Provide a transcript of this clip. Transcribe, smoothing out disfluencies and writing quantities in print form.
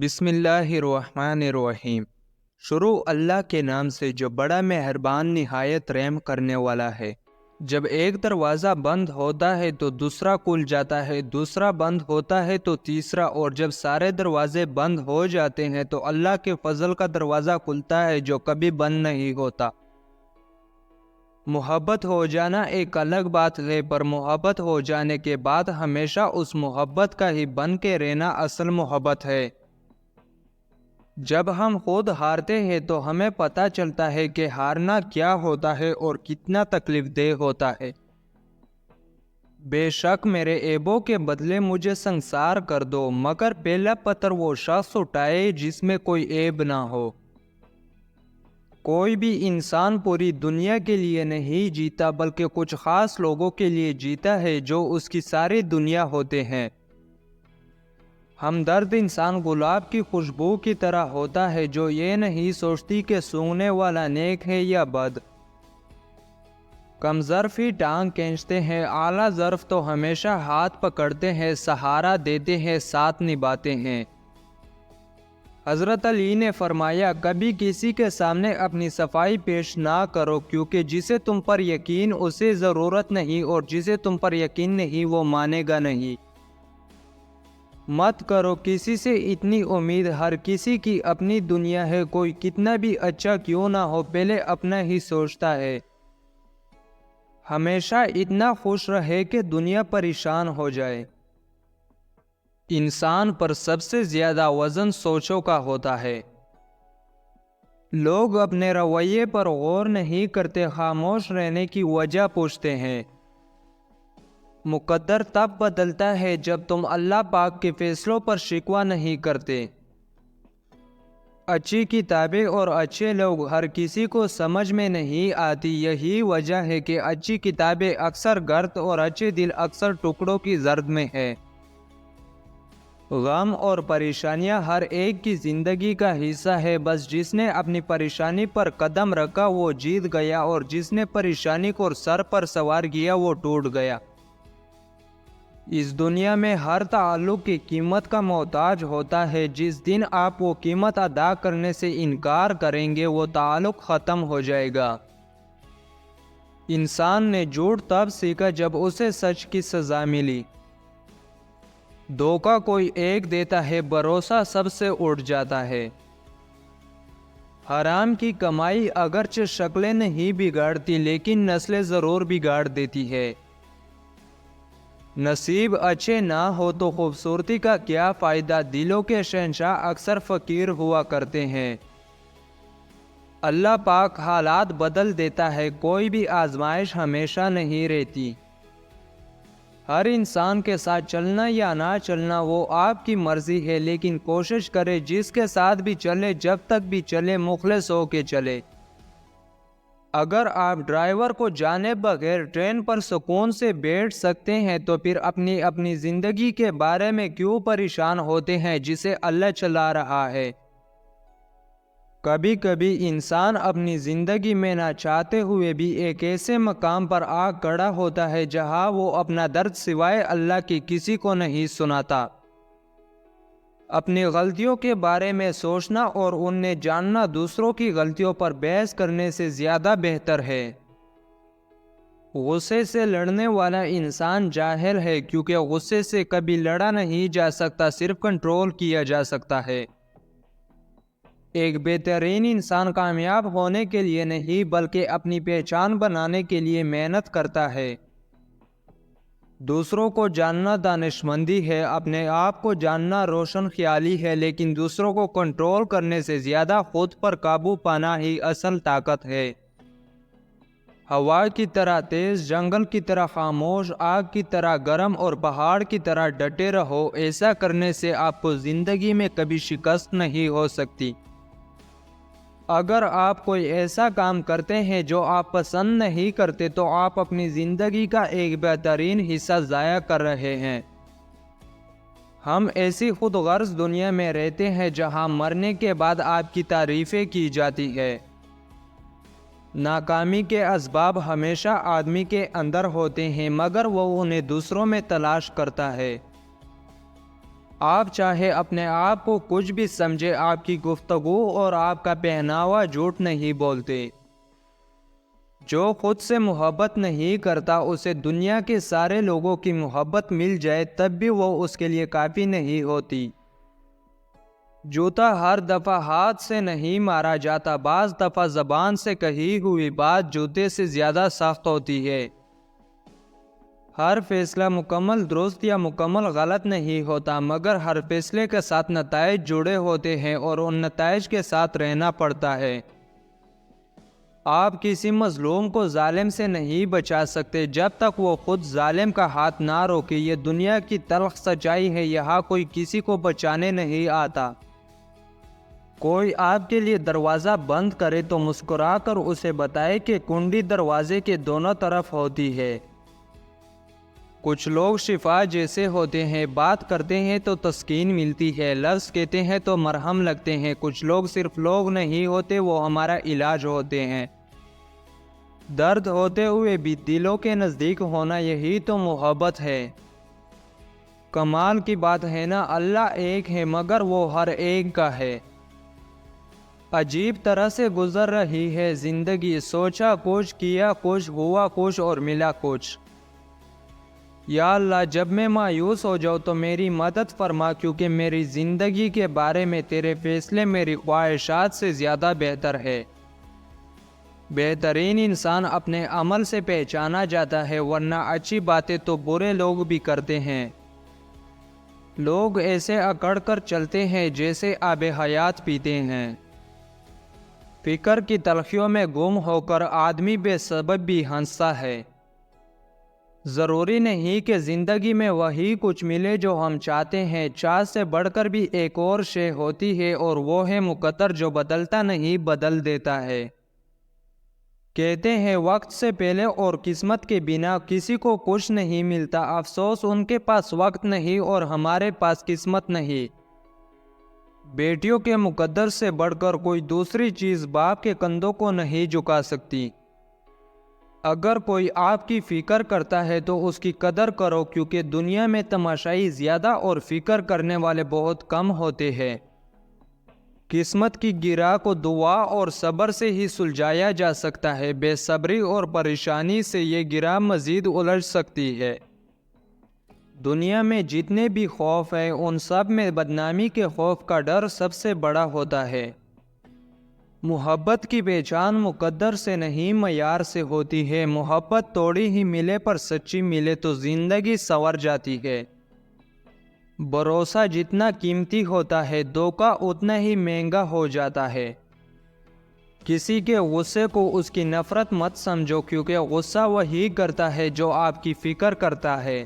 بسم اللہ الرحمن الرحیم۔ شروع اللہ کے نام سے جو بڑا مہربان نہایت رحم کرنے والا ہے۔ جب ایک دروازہ بند ہوتا ہے تو دوسرا کھل جاتا ہے، دوسرا بند ہوتا ہے تو تیسرا، اور جب سارے دروازے بند ہو جاتے ہیں تو اللہ کے فضل کا دروازہ کھلتا ہے جو کبھی بند نہیں ہوتا۔ محبت ہو جانا ایک الگ بات ہے، پر محبت ہو جانے کے بعد ہمیشہ اس محبت کا ہی بن کے رہنا اصل محبت ہے۔ جب ہم خود ہارتے ہیں تو ہمیں پتہ چلتا ہے کہ ہارنا کیا ہوتا ہے اور کتنا تکلیف دہ ہوتا ہے۔ بے شک میرے عیبوں کے بدلے مجھے سنسار کر دو، مگر پہلا پتھر وہ شخص اٹھائے جس میں کوئی عیب نہ ہو۔ کوئی بھی انسان پوری دنیا کے لیے نہیں جیتا بلکہ کچھ خاص لوگوں کے لیے جیتا ہے جو اس کی ساری دنیا ہوتے ہیں۔ ہمدرد انسان گلاب کی خوشبو کی طرح ہوتا ہے جو یہ نہیں سوچتی کہ سونگھنے والا نیک ہے یا بد۔ کم ظرف ہی ٹانگ کھینچتے ہیں، اعلیٰ ظرف تو ہمیشہ ہاتھ پکڑتے ہیں، سہارا دیتے ہیں، ساتھ نبھاتے ہیں۔ حضرت علی نے فرمایا، کبھی کسی کے سامنے اپنی صفائی پیش نہ کرو، کیونکہ جسے تم پر یقین اسے ضرورت نہیں، اور جسے تم پر یقین نہیں وہ مانے گا نہیں۔ مت کرو کسی سے اتنی امید، ہر کسی کی اپنی دنیا ہے، کوئی کتنا بھی اچھا کیوں نہ ہو پہلے اپنا ہی سوچتا ہے۔ ہمیشہ اتنا خوش رہے کہ دنیا پریشان ہو جائے۔ انسان پر سب سے زیادہ وزن سوچوں کا ہوتا ہے۔ لوگ اپنے رویے پر غور نہیں کرتے، خاموش رہنے کی وجہ پوچھتے ہیں۔ مقدر تب بدلتا ہے جب تم اللہ پاک کے فیصلوں پر شکوہ نہیں کرتے۔ اچھی کتابیں اور اچھے لوگ ہر کسی کو سمجھ میں نہیں آتی، یہی وجہ ہے کہ اچھی کتابیں اکثر غلط اور اچھے دل اکثر ٹکڑوں کی زرد میں ہے۔ غم اور پریشانیاں ہر ایک کی زندگی کا حصہ ہے، بس جس نے اپنی پریشانی پر قدم رکھا وہ جیت گیا، اور جس نے پریشانی کو سر پر سوار کیا وہ ٹوٹ گیا۔ اس دنیا میں ہر تعلق کی قیمت کا محتاج ہوتا ہے، جس دن آپ وہ قیمت ادا کرنے سے انکار کریں گے وہ تعلق ختم ہو جائے گا۔ انسان نے جھوٹ تب سیکھا جب اسے سچ کی سزا ملی۔ دھوکہ کوئی ایک دیتا ہے، بھروسہ سب سے اٹھ جاتا ہے۔ حرام کی کمائی اگرچہ شکلیں نہیں بگاڑتی لیکن نسلیں ضرور بگاڑ دیتی ہے۔ نصیب اچھے نہ ہو تو خوبصورتی کا کیا فائدہ، دلوں کے شہنشاہ اکثر فقیر ہوا کرتے ہیں۔ اللہ پاک حالات بدل دیتا ہے، کوئی بھی آزمائش ہمیشہ نہیں رہتی۔ ہر انسان کے ساتھ چلنا یا نہ چلنا وہ آپ کی مرضی ہے، لیکن کوشش کرے جس کے ساتھ بھی چلے جب تک بھی چلے مخلص ہو کے چلے۔ اگر آپ ڈرائیور کو جانے بغیر ٹرین پر سکون سے بیٹھ سکتے ہیں تو پھر اپنی زندگی کے بارے میں کیوں پریشان ہوتے ہیں جسے اللہ چلا رہا ہے؟ کبھی کبھی انسان اپنی زندگی میں نہ چاہتے ہوئے بھی ایک ایسے مقام پر آ کھڑا ہوتا ہے جہاں وہ اپنا درد سوائے اللہ کی کسی کو نہیں سناتا۔ اپنی غلطیوں کے بارے میں سوچنا اور انہیں جاننا دوسروں کی غلطیوں پر بحث کرنے سے زیادہ بہتر ہے۔ غصے سے لڑنے والا انسان جاہل ہے، کیونکہ غصے سے کبھی لڑا نہیں جا سکتا، صرف کنٹرول کیا جا سکتا ہے۔ ایک بہترین انسان کامیاب ہونے کے لیے نہیں بلکہ اپنی پہچان بنانے کے لیے محنت کرتا ہے۔ دوسروں کو جاننا دانشمندی ہے، اپنے آپ کو جاننا روشن خیالی ہے، لیکن دوسروں کو کنٹرول کرنے سے زیادہ خود پر قابو پانا ہی اصل طاقت ہے۔ ہوا کی طرح تیز، جنگل کی طرح خاموش، آگ کی طرح گرم اور پہاڑ کی طرح ڈٹے رہو، ایسا کرنے سے آپ کو زندگی میں کبھی شکست نہیں ہو سکتی۔ اگر آپ کوئی ایسا کام کرتے ہیں جو آپ پسند نہیں کرتے تو آپ اپنی زندگی کا ایک بہترین حصہ ضائع کر رہے ہیں۔ ہم ایسی خود غرض دنیا میں رہتے ہیں جہاں مرنے کے بعد آپ کی تعریفیں کی جاتی ہے۔ ناکامی کے اسباب ہمیشہ آدمی کے اندر ہوتے ہیں، مگر وہ انہیں دوسروں میں تلاش کرتا ہے۔ آپ چاہے اپنے آپ کو کچھ بھی سمجھے، آپ کی گفتگو اور آپ کا پہناوا جھوٹ نہیں بولتے۔ جو خود سے محبت نہیں کرتا، اسے دنیا کے سارے لوگوں کی محبت مل جائے تب بھی وہ اس کے لیے کافی نہیں ہوتی۔ جوتا ہر دفعہ ہاتھ سے نہیں مارا جاتا، بعض دفعہ زبان سے کہی ہوئی بات جوتے سے زیادہ سخت ہوتی ہے۔ ہر فیصلہ مکمل درست یا مکمل غلط نہیں ہوتا، مگر ہر فیصلے کے ساتھ نتائج جڑے ہوتے ہیں اور ان نتائج کے ساتھ رہنا پڑتا ہے۔ آپ کسی مظلوم کو ظالم سے نہیں بچا سکتے جب تک وہ خود ظالم کا ہاتھ نہ روکے۔ یہ دنیا کی تلخ سچائی ہے، یہاں کوئی کسی کو بچانے نہیں آتا۔ کوئی آپ کے لیے دروازہ بند کرے تو مسکرا کر اسے بتائے کہ کنڈی دروازے کے دونوں طرف ہوتی ہے۔ کچھ لوگ شفا جیسے ہوتے ہیں، بات کرتے ہیں تو تسکین ملتی ہے، لفظ کہتے ہیں تو مرہم لگتے ہیں۔ کچھ لوگ صرف لوگ نہیں ہوتے، وہ ہمارا علاج ہوتے ہیں۔ درد ہوتے ہوئے بھی دلوں کے نزدیک ہونا، یہی تو محبت ہے۔ کمال کی بات ہے نا، اللہ ایک ہے مگر وہ ہر ایک کا ہے۔ عجیب طرح سے گزر رہی ہے زندگی، سوچا کچھ، کیا کچھ، ہوا کچھ اور ملا کچھ۔ یا اللہ، جب میں مایوس ہو جاؤں تو میری مدد فرما، کیونکہ میری زندگی کے بارے میں تیرے فیصلے میری خواہشات سے زیادہ بہتر ہے۔ بہترین انسان اپنے عمل سے پہچانا جاتا ہے، ورنہ اچھی باتیں تو برے لوگ بھی کرتے ہیں۔ لوگ ایسے اکڑ کر چلتے ہیں جیسے آب حیات پیتے ہیں۔ فکر کی تلخیوں میں گم ہو کر آدمی بے سبب بھی ہنستا ہے۔ ضروری نہیں کہ زندگی میں وہی کچھ ملے جو ہم چاہتے ہیں، چاہت سے بڑھ کر بھی ایک اور شے ہوتی ہے، اور وہ ہے مقدر، جو بدلتا نہیں بدل دیتا ہے۔ کہتے ہیں وقت سے پہلے اور قسمت کے بنا کسی کو کچھ نہیں ملتا، افسوس ان کے پاس وقت نہیں اور ہمارے پاس قسمت نہیں۔ بیٹیوں کے مقدر سے بڑھ کر کوئی دوسری چیز باپ کے کندھوں کو نہیں جھکا سکتی۔ اگر کوئی آپ کی فکر کرتا ہے تو اس کی قدر کرو، کیونکہ دنیا میں تماشائی زیادہ اور فکر کرنے والے بہت کم ہوتے ہیں۔ قسمت کی گرہ کو دعا اور صبر سے ہی سلجھایا جا سکتا ہے، بے صبری اور پریشانی سے یہ گرہ مزید الجھ سکتی ہے۔ دنیا میں جتنے بھی خوف ہیں، ان سب میں بدنامی کے خوف کا ڈر سب سے بڑا ہوتا ہے۔ محبت کی پہچان مقدر سے نہیں معیار سے ہوتی ہے۔ محبت توڑی ہی ملے پر سچی ملے تو زندگی سنور جاتی ہے۔ بھروسہ جتنا قیمتی ہوتا ہے، دھوکہ اتنا ہی مہنگا ہو جاتا ہے۔ کسی کے غصے کو اس کی نفرت مت سمجھو، کیونکہ غصہ وہی کرتا ہے جو آپ کی فکر کرتا ہے۔